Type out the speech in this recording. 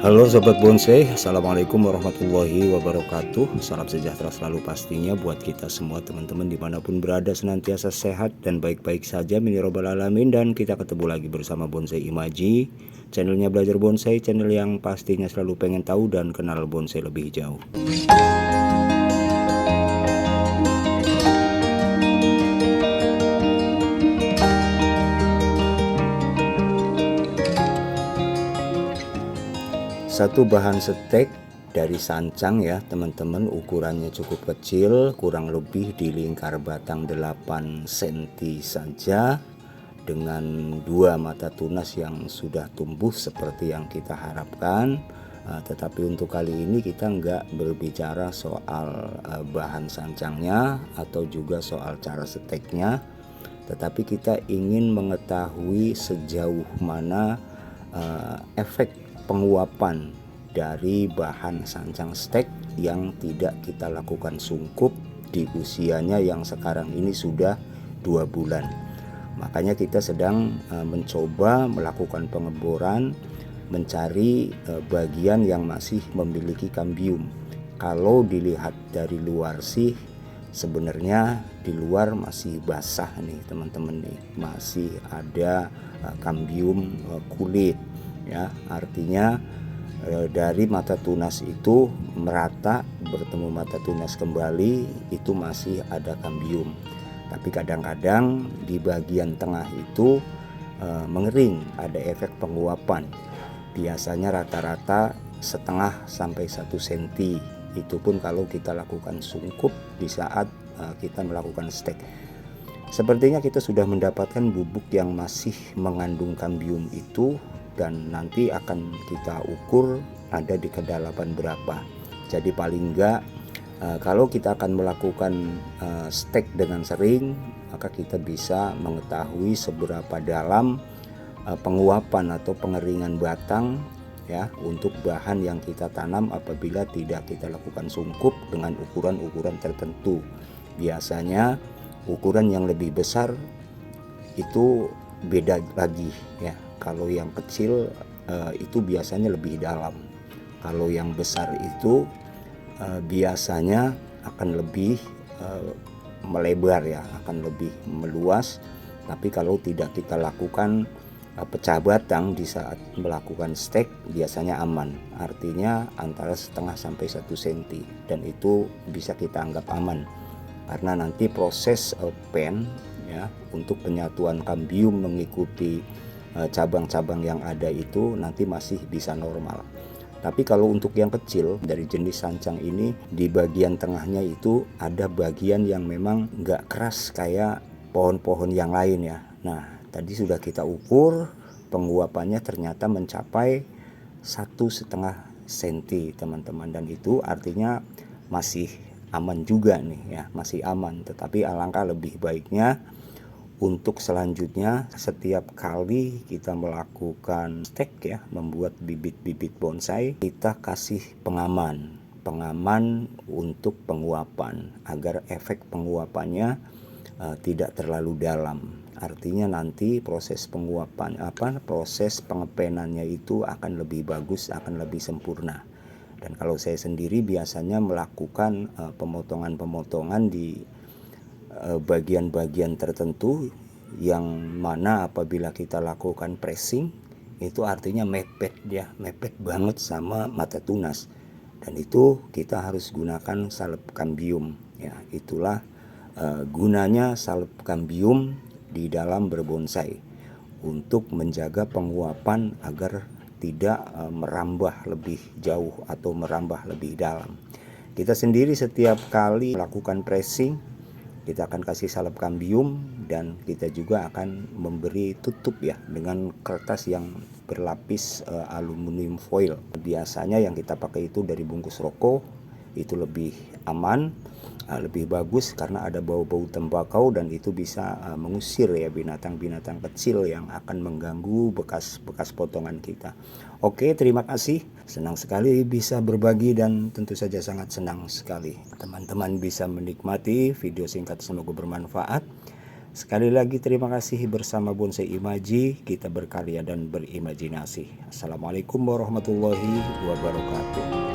Halo Sobat Bonsai, Assalamualaikum warahmatullahi wabarakatuh. Salam sejahtera selalu pastinya buat kita semua teman-teman dimanapun berada, senantiasa sehat dan baik-baik saja amin ya robbal alamin. Dan kita ketemu lagi bersama Bonsai Imaji, channelnya belajar bonsai, channel yang pastinya selalu pengen tahu dan kenal bonsai lebih jauh. Satu bahan stek dari sancang ya teman-teman, ukurannya cukup kecil, kurang lebih di lingkar batang 8 cm saja, dengan dua mata tunas yang sudah tumbuh seperti yang kita harapkan. Tetapi untuk kali ini kita nggak berbicara soal bahan sancangnya atau juga soal cara steknya, tetapi kita ingin mengetahui sejauh mana efek penguapan dari bahan sancang stek yang tidak kita lakukan sungkup di usianya yang sekarang ini sudah 2 bulan. Makanya kita sedang mencoba melakukan pengeboran, mencari bagian yang masih memiliki kambium. Kalau dilihat dari luar sih sebenarnya di luar masih basah nih teman-teman nih, masih ada kambium kulit ya, artinya dari mata tunas itu merata bertemu mata tunas kembali itu masih ada kambium. Tapi kadang-kadang di bagian tengah itu mengering, ada efek penguapan. Biasanya rata-rata setengah sampai 1 cm. Itu pun kalau kita lakukan sungkup di saat kita melakukan stek. Sepertinya kita sudah mendapatkan bubuk yang masih mengandung kambium itu, dan nanti akan kita ukur ada di kedalaman berapa. Jadi paling enggak kalau kita akan melakukan stek dengan sering, maka kita bisa mengetahui seberapa dalam penguapan atau pengeringan batang ya untuk bahan yang kita tanam apabila tidak kita lakukan sungkup dengan ukuran-ukuran tertentu. Biasanya ukuran yang lebih besar itu beda lagi ya. Kalau yang kecil itu biasanya lebih dalam. Kalau yang besar itu biasanya akan lebih melebar ya, akan lebih meluas. Tapi kalau tidak kita lakukan pecah batang di saat melakukan stek biasanya aman. Artinya antara setengah sampai 1 cm, dan itu bisa kita anggap aman. Karena nanti proses pen ya untuk penyatuan kambium mengikuti cabang-cabang yang ada itu nanti masih bisa normal. Tapi kalau untuk yang kecil dari jenis sancang ini, di bagian tengahnya itu ada bagian yang memang nggak keras kayak pohon-pohon yang lain ya. Nah tadi sudah kita ukur, penguapannya ternyata mencapai 1,5 cm teman-teman, dan itu artinya masih aman juga nih ya, masih aman. Tetapi alangkah lebih baiknya untuk selanjutnya setiap kali kita melakukan stek ya, membuat bibit-bibit bonsai, kita kasih pengaman untuk penguapan agar efek penguapannya tidak terlalu dalam. Artinya nanti proses penguapan proses pengepenannya itu akan lebih bagus, akan lebih sempurna. Dan kalau saya sendiri biasanya melakukan pemotongan-pemotongan di bagian-bagian tertentu yang mana apabila kita lakukan pressing itu artinya mepet ya, mepet banget sama mata tunas, dan itu kita harus gunakan salep kambium ya. Itulah gunanya salep kambium di dalam berbonsai, untuk menjaga penguapan agar tidak merambah lebih jauh atau merambah lebih dalam. Kita sendiri setiap kali melakukan pressing kita akan kasih salep kambium, dan kita juga akan memberi tutup ya dengan kertas yang berlapis aluminium foil. Biasanya yang kita pakai itu dari bungkus rokok, itu lebih aman, lebih bagus karena ada bau-bau tembakau, dan itu bisa mengusir ya binatang-binatang kecil yang akan mengganggu bekas-bekas potongan kita. Oke, terima kasih. Senang sekali bisa berbagi, dan tentu saja sangat senang sekali teman-teman bisa menikmati video singkat, semoga bermanfaat. Sekali lagi terima kasih bersama Bonsai Imaji, kita berkarya dan berimajinasi. Assalamualaikum warahmatullahi wabarakatuh.